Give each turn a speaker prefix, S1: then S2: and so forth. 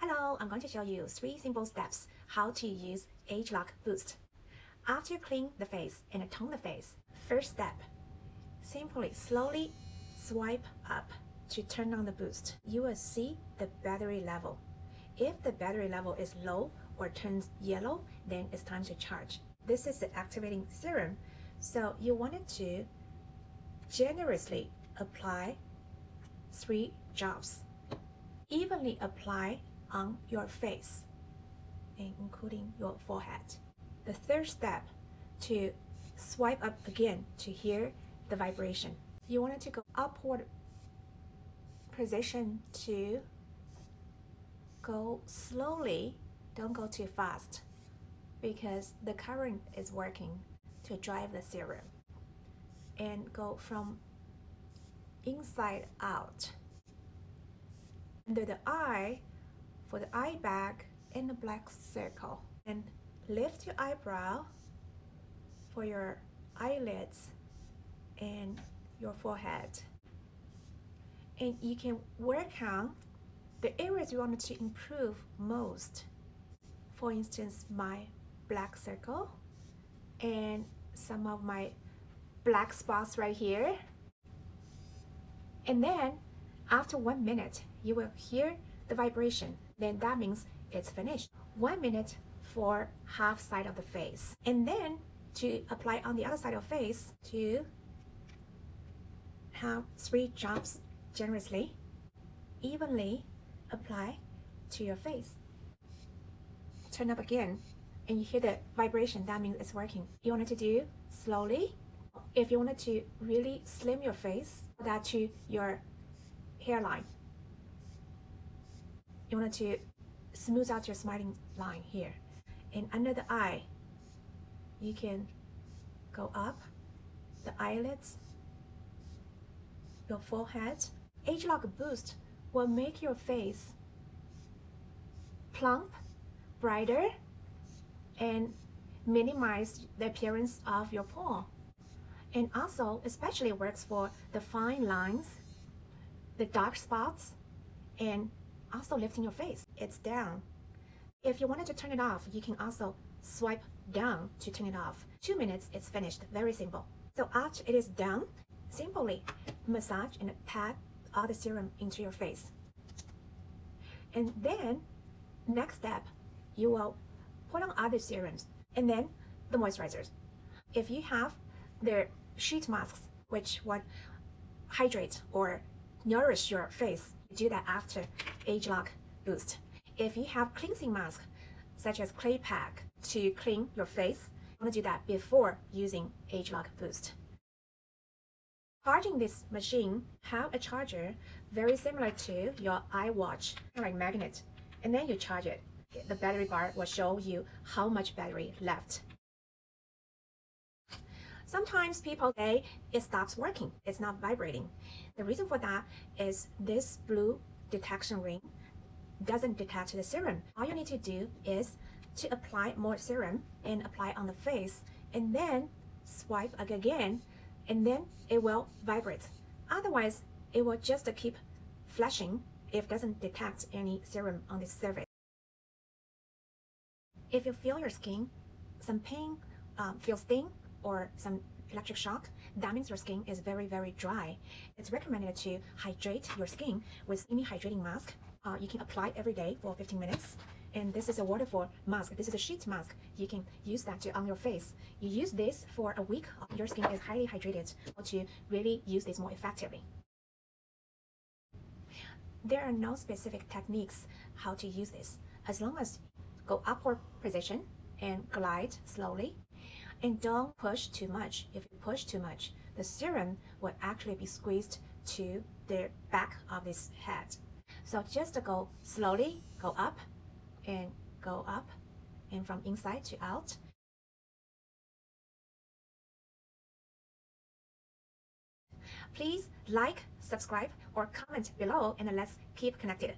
S1: Hello, I'm going to show you 3 simple steps how to use ageloc boost. After you clean the face and tone the face, first step, simply slowly swipe up to turn on the boost. You will see the battery level. If the battery level is low or turns yellow, then it's time to charge. This is the activating serum, so you wanted to generously apply 3 drops. Evenly apply on your face, including your forehead. The third step, to swipe up again to hear the vibration. You want it to go upward position to go slowly, don't go too fast, because the current is working to drive the serum. And go from inside out. Under the eye, for the eye bag and the black circle, and lift your eyebrow for your eyelids and your forehead. And you can work on the areas you want to improve most. For instance, my black circle and some of my black spots right here. And then after 1 minute, you will hear the vibration. Then that means it's finished. 1 minute for half side of the face. And then to apply on the other side of the face, to have 3 drops generously, evenly apply to your face. Turn up again and you hear the vibration, that means it's working. You want it to do slowly. If you wanted to really slim your face, that to your hairline. You want to smooth out your smiling line here. And under the eye, you can go up the eyelids, your forehead. Ageloc Boost will make your face plump, brighter, and minimize the appearance of your pore. And also, especially works for the fine lines, the dark spots, and also lifting your face. It's down. If you wanted to turn it off, you can also swipe down to turn it off. 2 minutes, it's finished. Very simple. So after it is done, simply massage and pat all the serum into your face. And then, next step, you will put on other serums and then the moisturizers. If you have the sheet masks, which would hydrate or nourish your face, do that after ageloc boost. If you have cleansing mask, such as clay pack, to clean your face, you want to do that before using ageloc boost. Charging this machine have a charger very similar to your iWatch, like magnet, and then you charge it. The battery bar will show you how much battery left. Sometimes people say it stops working, it's not vibrating. The reason for that is this blue detection ring doesn't detect the serum. All you need to do is to apply more serum and apply on the face, and then swipe again, and then it will vibrate. Otherwise, it will just keep flashing if it doesn't detect any serum on the surface. If you feel your skin, some pain, feel sting, or some electric shock, that means your skin is very, very dry. It's recommended to hydrate your skin with any hydrating mask. You can apply every day for 15 minutes. And this is a waterfall mask. This is a sheet mask. You can use that on your face. You use this for a week. Your skin is highly hydrated to really use this more effectively. There are no specific techniques how to use this. As long as go upward position and glide slowly, and don't push too much. If you push too much, the serum will actually be squeezed to the back of this head. So just go slowly, go up, and from inside to out. Please like, subscribe, or comment below, and let's keep connected.